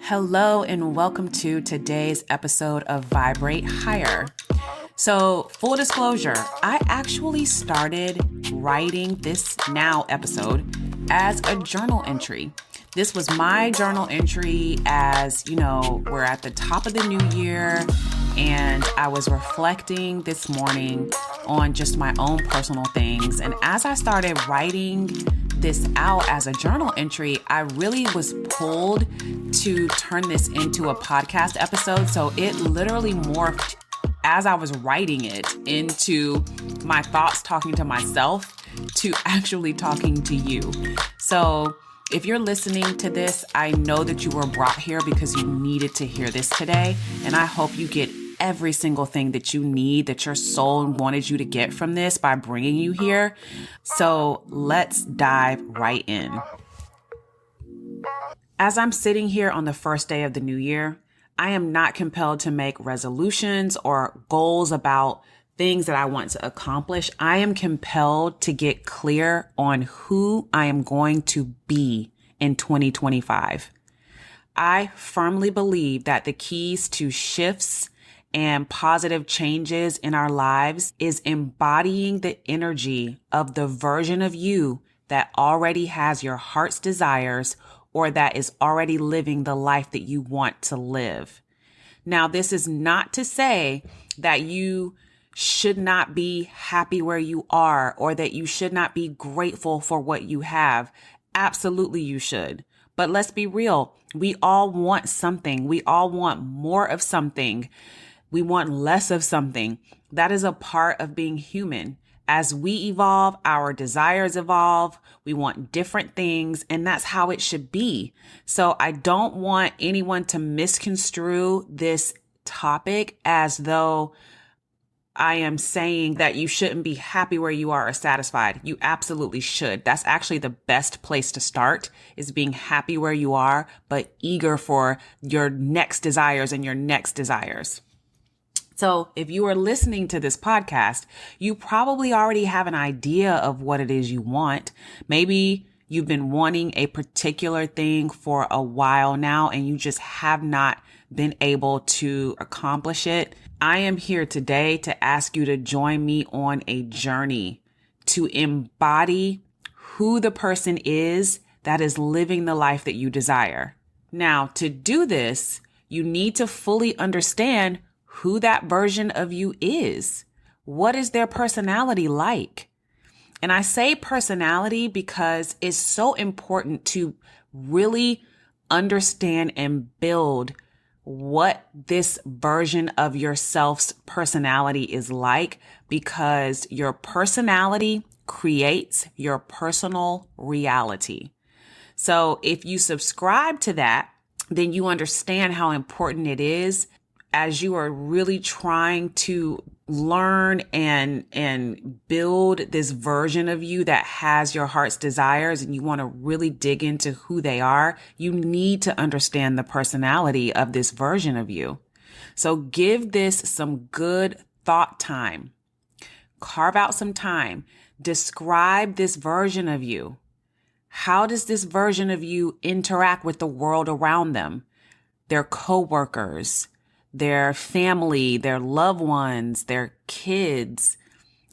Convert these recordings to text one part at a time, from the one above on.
Hello and welcome to today's episode of Vibrate Higher. So, full disclosure, I actually started writing this now episode as a journal entry. This was my journal entry as, we're at the top of the new year and I was reflecting this morning on just my own personal things. And as I started writing this out as a journal entry, I really was pulled to turn this into a podcast episode. So it literally morphed as I was writing it into my thoughts talking to myself to actually talking to you. So if you're listening to this, I know that you were brought here because you needed to hear this today. And I hope you get every single thing that you need, that your soul wanted you to get from this by bringing you here. So let's dive right in. As I'm sitting here on the first day of the new year, I am not compelled to make resolutions or goals about things that I want to accomplish. I am compelled to get clear on who I am going to be in 2025. I firmly believe that the keys to shifts and positive changes in our lives is embodying the energy of the version of you that already has your heart's desires or that is already living the life that you want to live. Now, this is not to say that you should not be happy where you are or that you should not be grateful for what you have. Absolutely, you should. But let's be real. We all want something. We all want more of something. We want less of something. That is a part of being human. As we evolve, our desires evolve. We want different things, and that's how it should be. So I don't want anyone to misconstrue this topic as though I am saying that you shouldn't be happy where you are or satisfied. You absolutely should. That's actually the best place to start, is being happy where you are, but eager for your next desires and your next desires. So if you are listening to this podcast, you probably already have an idea of what it is you want. Maybe you've been wanting a particular thing for a while now and you just have not been able to accomplish it. I am here today to ask you to join me on a journey to embody who the person is that is living the life that you desire. Now, to do this, you need to fully understand who that version of you is. What is their personality like? And I say personality because it's so important to really understand and build what this version of yourself's personality is like, because your personality creates your personal reality. So if you subscribe to that, then you understand how important it is as you are really trying to learn and build this version of you that has your heart's desires, and you want to really dig into who they are. You need to understand the personality of this version of you. So give this some good thought time. Carve out some time. Describe this version of you. How does this version of you interact with the world around them? Their coworkers, their family, their loved ones, their kids.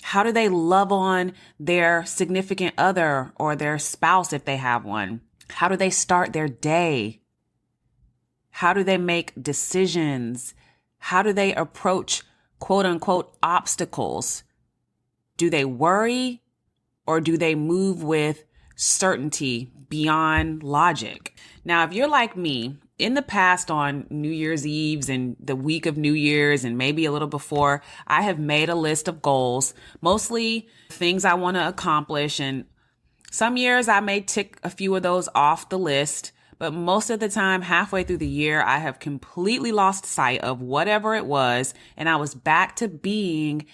How do they love on their significant other or their spouse if they have one? How do they start their day? How do they make decisions? How do they approach quote unquote obstacles? Do they worry or do they move with certainty beyond logic? Now, if you're like me, in the past on New Year's Eves and the week of New Year's and maybe a little before, I have made a list of goals, mostly things I want to accomplish. And some years I may tick a few of those off the list, but most of the time, halfway through the year, I have completely lost sight of whatever it was. And I was back to being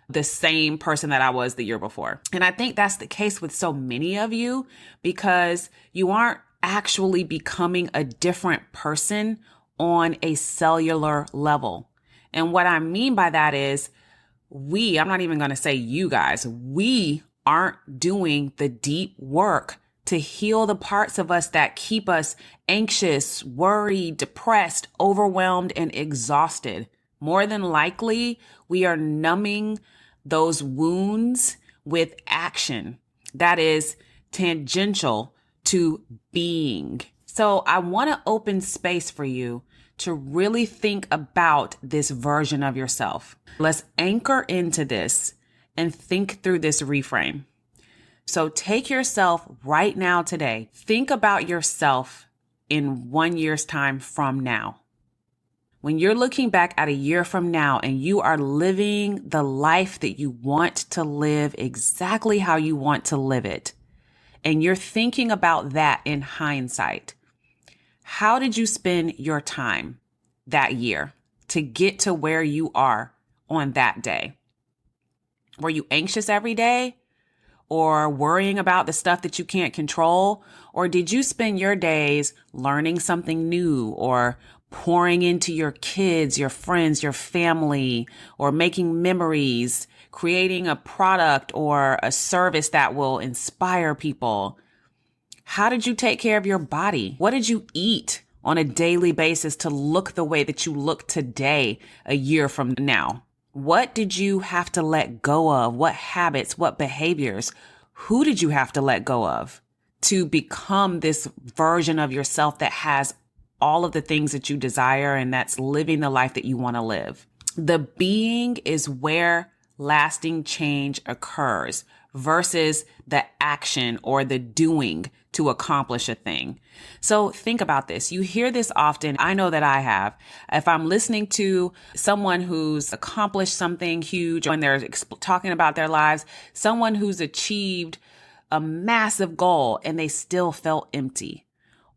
the same person that I was the year before. And I think that's the case with so many of you, because you aren't actually becoming a different person on a cellular level. And what I mean by that is I'm not even going to say you guys, we aren't doing the deep work to heal the parts of us that keep us anxious, worried, depressed, overwhelmed, and exhausted. More than likely, we are numbing those wounds with action that is tangential to being. So I want to open space for you to really think about this version of yourself. Let's anchor into this and think through this reframe. So take yourself right now today. Think about yourself in 1 year's time from now. When you're looking back at a year from now and you are living the life that you want to live exactly how you want to live it, and you're thinking about that in hindsight, how did you spend your time that year to get to where you are on that day? Were you anxious every day? Or worrying about the stuff that you can't control? Or did you spend your days learning something new or pouring into your kids, your friends, your family, or making memories, creating a product or a service that will inspire people? How did you take care of your body? What did you eat on a daily basis to look the way that you look today, a year from now? What did you have to let go of? What habits, what behaviors? Who did you have to let go of to become this version of yourself that has all of the things that you desire and that's living the life that you want to live? The being is where lasting change occurs versus the action or the doing to accomplish a thing. So think about this. You hear this often. I know that I have. If I'm listening to someone who's accomplished something huge when they're talking about their lives, someone who's achieved a massive goal and they still felt empty,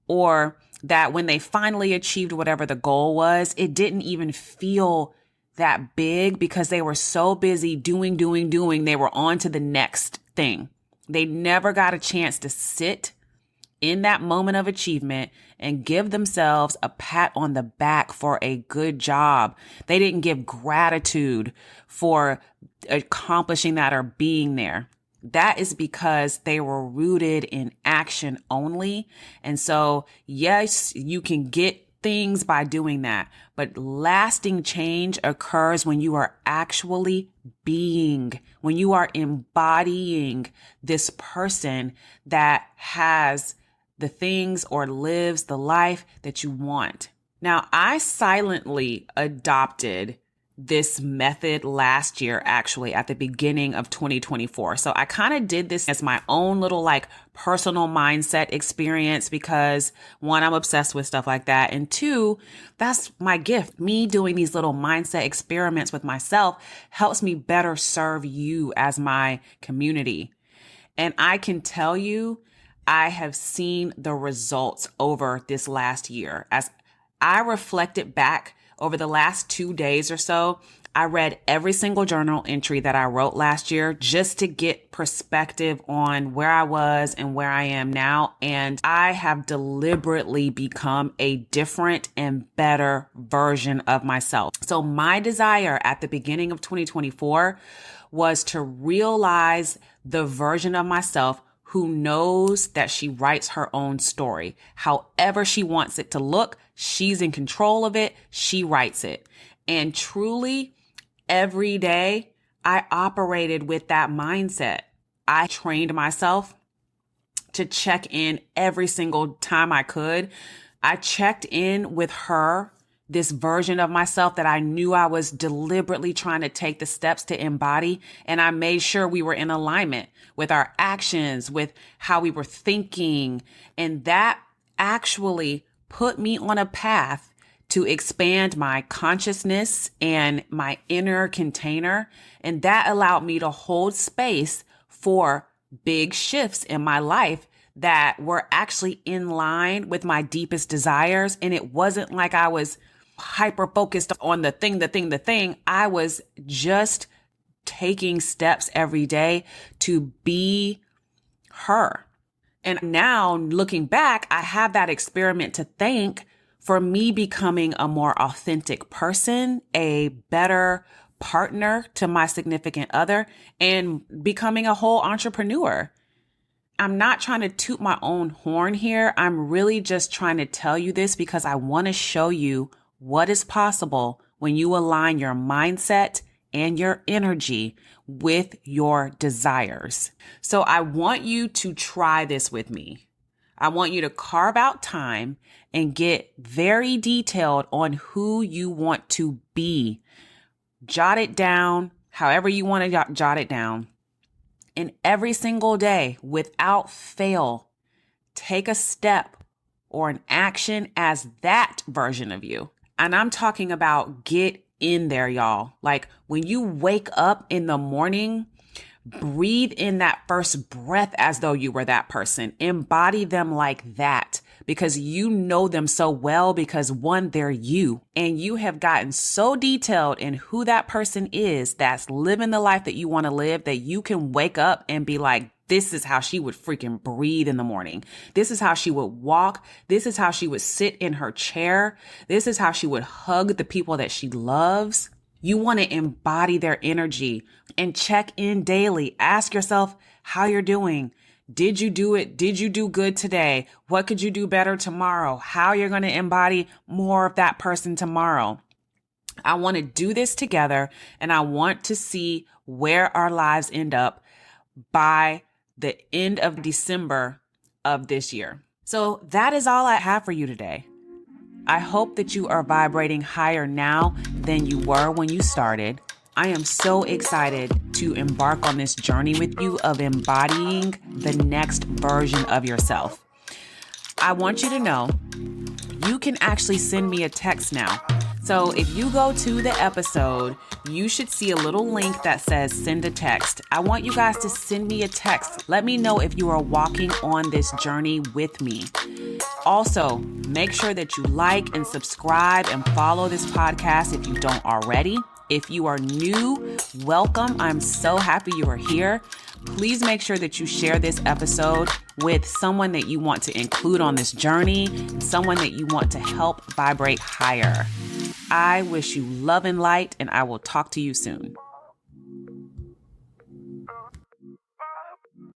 or that when they finally achieved whatever the goal was, it didn't even feel that big because they were so busy doing. They were on to the next thing. They never got a chance to sit in that moment of achievement and give themselves a pat on the back for a good job. They didn't give gratitude for accomplishing that or being there. That is because they were rooted in action only. And so, yes, you can get things by doing that, but lasting change occurs when you are actually being, when you are embodying this person that has the things or lives the life that you want. Now, I silently adopted this method last year, actually, at the beginning of 2024. So I kind of did this as my own little personal mindset experience because one, I'm obsessed with stuff like that. And two, that's my gift. Me doing these little mindset experiments with myself helps me better serve you as my community. And I can tell you, I have seen the results over this last year. As I reflected back over the last 2 days or so, I read every single journal entry that I wrote last year just to get perspective on where I was and where I am now. And I have deliberately become a different and better version of myself. So my desire at the beginning of 2024 was to realize the version of myself who knows that she writes her own story. However she wants it to look, she's in control of it. She writes it. And truly, every day, I operated with that mindset. I trained myself to check in every single time I could. I checked in with her, this version of myself that I knew I was deliberately trying to take the steps to embody. And I made sure we were in alignment with our actions, with how we were thinking. And that actually put me on a path to expand my consciousness and my inner container. And that allowed me to hold space for big shifts in my life that were actually in line with my deepest desires. And it wasn't like I was hyper focused on the thing. I was just taking steps every day to be her. And now looking back, I have that experiment to thank for me becoming a more authentic person, a better partner to my significant other, and becoming a whole entrepreneur. I'm not trying to toot my own horn here. I'm really just trying to tell you this because I want to show you what is possible when you align your mindset and your energy with your desires. So I want you to try this with me. I want you to carve out time and get very detailed on who you want to be. Jot it down, however you want to jot it down. And every single day, without fail, take a step or an action as that version of you. And I'm talking about get in there, y'all. Like when you wake up in the morning, breathe in that first breath as though you were that person. Embody them like that because you know them so well because one, they're you. And you have gotten so detailed in who that person is that's living the life that you want to live that you can wake up and be like, this is how she would freaking breathe in the morning. This is how she would walk. This is how she would sit in her chair. This is how she would hug the people that she loves. You want to embody their energy and check in daily. Ask yourself how you're doing. Did you do it? Did you do good today? What could you do better tomorrow? How you're going to embody more of that person tomorrow. I want to do this together and I want to see where our lives end up by the end of December of this year. So that is all I have for you today. I hope that you are vibrating higher now than you were when you started. I am so excited to embark on this journey with you of embodying the next version of yourself. I want you to know you can actually send me a text now. So if you go to the episode, you should see a little link that says send a text. I want you guys to send me a text. Let me know if you are walking on this journey with me. Also, make sure that you like and subscribe and follow this podcast if you don't already. If you are new, welcome. I'm so happy you are here. Please make sure that you share this episode with someone that you want to include on this journey, someone that you want to help vibrate higher. I wish you love and light, and I will talk to you soon.